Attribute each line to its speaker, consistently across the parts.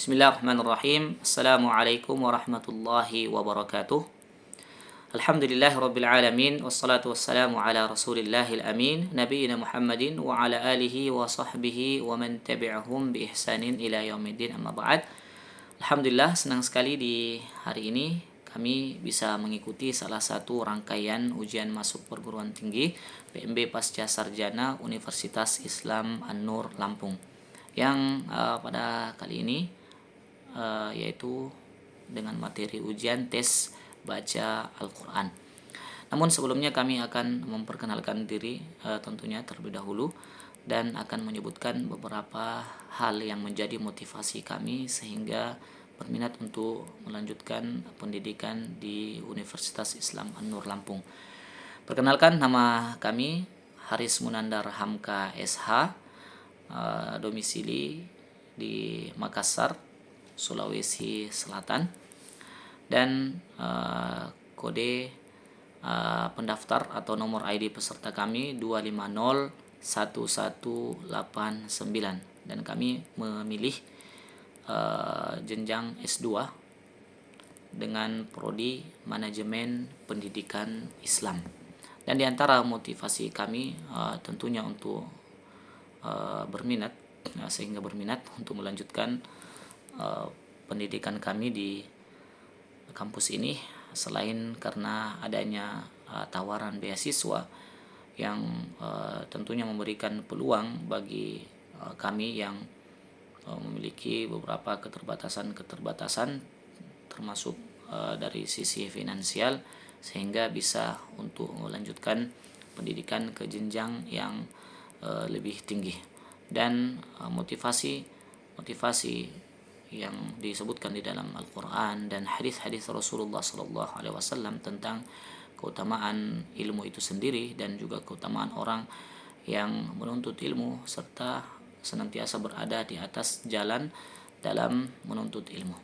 Speaker 1: Bismillahirrahmanirrahim. Assalamualaikum warahmatullahi wabarakatuh. Alhamdulillahi rabbil alamin. Wassalatu wassalamu ala rasulillahil amin. Nabiyyina Muhammadin wa ala alihi wa sahbihi wa man tabi'ahum bi ihsanin ila yaumiddin, amma ba'd. Alhamdulillah, senang sekali di hari ini kami bisa mengikuti salah satu rangkaian ujian masuk perguruan tinggi PMB Pasca Sarjana Universitas Islam An-Nur Lampung yang pada kali ini yaitu dengan materi ujian tes baca Al-Quran. Namun sebelumnya kami akan memperkenalkan diri tentunya terlebih dahulu dan akan menyebutkan beberapa hal yang menjadi motivasi kami sehingga berminat untuk melanjutkan pendidikan di Universitas Islam An-Nur Lampung. Perkenalkan, nama kami Haris Munandar Hamka SH, domisili di Makassar, Sulawesi Selatan, dan kode pendaftar atau nomor ID peserta kami 2501189, dan kami memilih jenjang S2 dengan prodi manajemen pendidikan Islam. Dan di antara motivasi kami tentunya untuk berminat untuk melanjutkan pendidikan kami di kampus ini, selain karena adanya tawaran beasiswa yang tentunya memberikan peluang bagi kami yang memiliki beberapa keterbatasan termasuk dari sisi finansial, sehingga bisa untuk melanjutkan pendidikan ke jenjang yang lebih tinggi. Dan motivasi yang disebutkan di dalam Al-Quran dan hadis-hadis Rasulullah SAW tentang keutamaan ilmu itu sendiri dan juga keutamaan orang yang menuntut ilmu serta senantiasa berada di atas jalan dalam menuntut ilmu.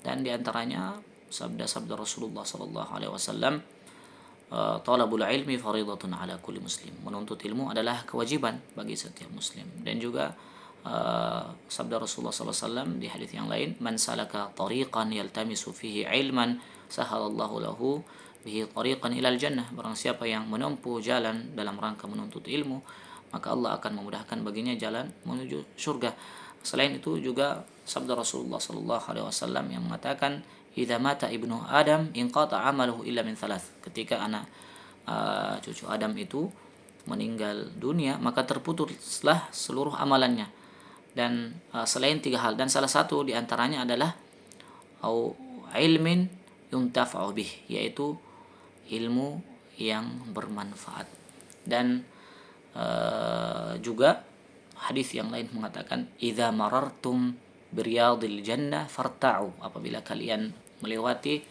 Speaker 1: Dan di antaranya sabda-sabda Rasulullah SAW, talabul ilmi faridatun ala kulli muslim. Menuntut ilmu adalah kewajiban bagi setiap muslim. Dan juga sabda Rasulullah SAW di hadis yang lain, man salaka tariqan yaltamisu fihi ilman sahalallahu lahu bihi tariqan ilal jannah. Barang siapa yang menempuh jalan dalam rangka menuntut ilmu, maka Allah akan memudahkan baginya jalan menuju surga. Selain itu juga sabda Rasulullah SAW yang mengatakan, idza mata ibnu Adam inqata amaluhu illa min thalath. Ketika anak cucu Adam itu meninggal dunia, maka terputuslah seluruh amalannya, dan selain 3 hal, dan salah satu di antaranya adalah au ilmin yuntafa'u bih, yaitu ilmu yang bermanfaat. Dan juga hadis yang lain mengatakan, idza marartum biryadil jannah farta'u. Apabila kalian melewati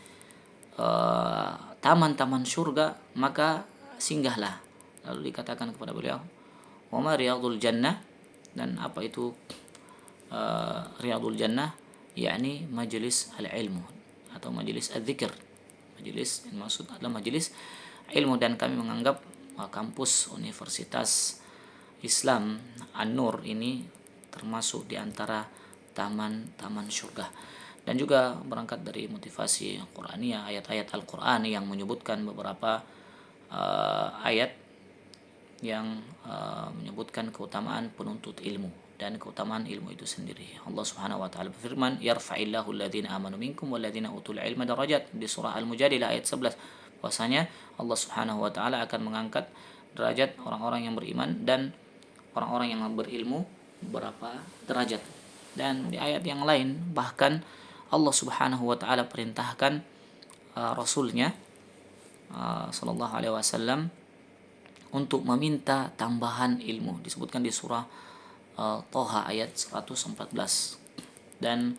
Speaker 1: taman-taman surga, maka singgahlah. Lalu dikatakan kepada beliau, wa ma riyadul jannah, dan apa itu riyadul jannah, yakni majelis al-ilmu atau majelis al-dzikr. Majelis maksud adalah majelis ilmu. Dan kami menganggap kampus Universitas Islam An-Nur ini termasuk di antara taman-taman surga. Dan juga berangkat dari motivasi Qur'aniyah, ayat-ayat Al-Qur'an yang menyebutkan beberapa ayat yang menyebutkan keutamaan penuntut ilmu dan keutamaan ilmu itu sendiri. Allah Subhanahu wa taala berfirman, yarfa'illahu alladhina amanu minkum walladhina utul ilma darajat, di surah Al-Mujadilah ayat 11. Bahwasanya Allah Subhanahu wa taala akan mengangkat derajat orang-orang yang beriman dan orang-orang yang berilmu beberapa derajat. Dan di ayat yang lain bahkan Allah Subhanahu wa taala perintahkan Rasulnya sallallahu alaihi wasallam untuk meminta tambahan ilmu. Disebutkan di surah Toha ayat 114, dan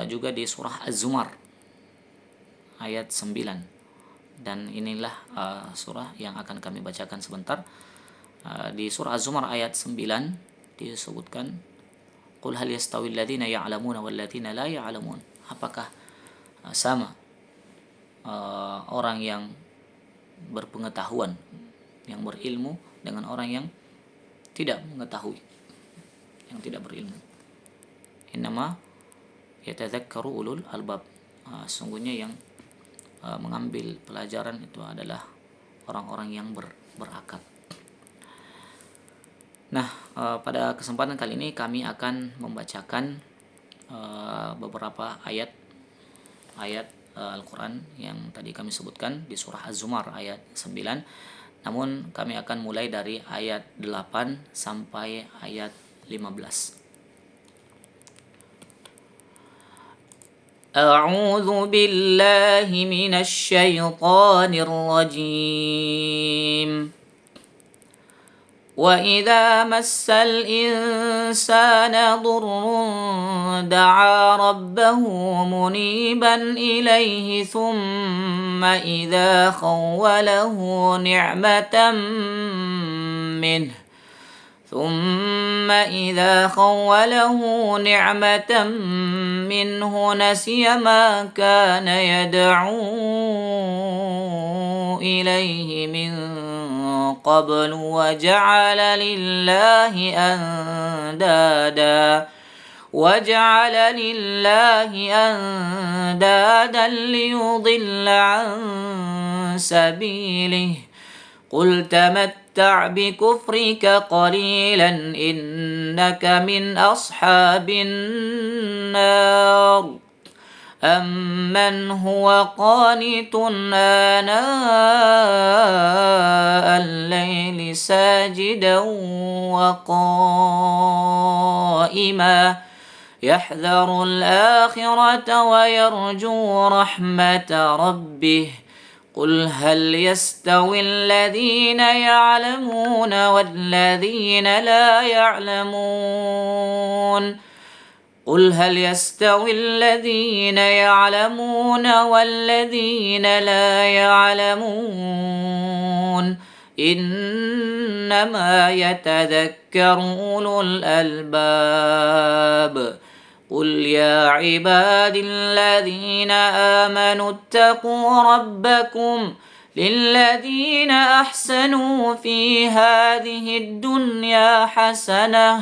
Speaker 1: juga di surah Az-Zumar ayat 9. Dan inilah surah yang akan kami bacakan sebentar. Di surah Az-Zumar ayat 9 disebutkan, qul hal yastawil ladzina ya'lamuna wal ladzina la ya'lamun. Apakah sama orang yang berpengetahuan, yang berilmu, dengan orang yang tidak mengetahui, yang tidak berilmu? Innama yatadzakkaru ulul albab. Sungguhnya yang mengambil pelajaran itu adalah orang-orang yang berakal. Nah, pada kesempatan kali ini kami akan membacakan beberapa ayat Al-Quran yang tadi kami sebutkan di surah Az-Zumar ayat 9. Namun kami akan mulai dari ayat 8 sampai ayat 15. A'udzu billahi minasy syaithanir rajim. وإذا مس الإنسان ضر دعا ربه منيبا إليه ثم إذا خوله نعمة منه نسي ما كان يدعو إليه من قبل وجعل لله أندادا ليضل عن سبيله قل تمتع بكفرك قليلا إنك من أصحاب النار أمن هو قانت آناء الليل ساجدا وقائما يحذر الآخرة ويرجو رحمة ربه قل هل يستوي الذين يعلمون والذين لا يعلمون قل هل يستوي الذين يعلمون والذين لا يعلمون إنما يتذكر أولو الألباب قل يا عبادي الذين آمنوا اتقوا ربكم للذين أحسنوا في هذه الدنيا حسنة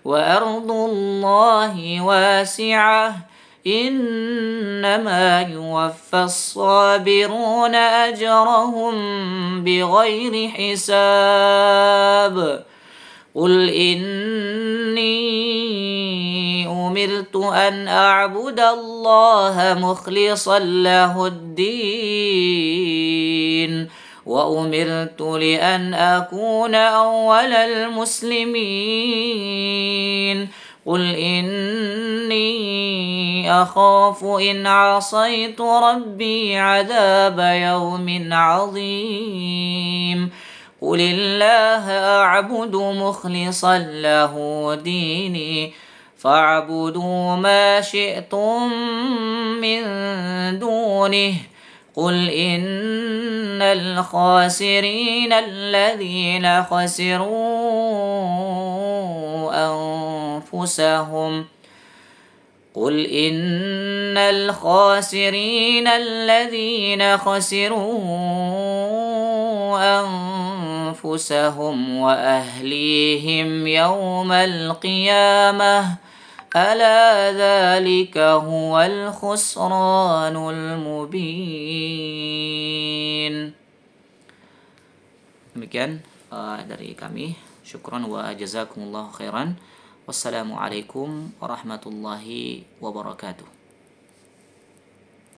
Speaker 1: وأرض الله واسعة إنما يوفى الصابرون أجرهم بغير حساب قل إني أمرت أن أعبد الله مخلصا له الدين وأمرت لأن أكون أول المسلمين قل إني أخاف إن عصيت ربي عذاب يوم عظيم قل الله أعبد مخلصا له ديني فاعبدوا ما شئتم من دونه قل إن الخاسرين الذين خسروا أنفسهم وأهليهم يوم القيامة ألا ذلك هو الخسران المبين. Demikian dari kami. Syukran wa jazakumullahu khairan. Wassalamualaikum warahmatullahi wabarakatuh.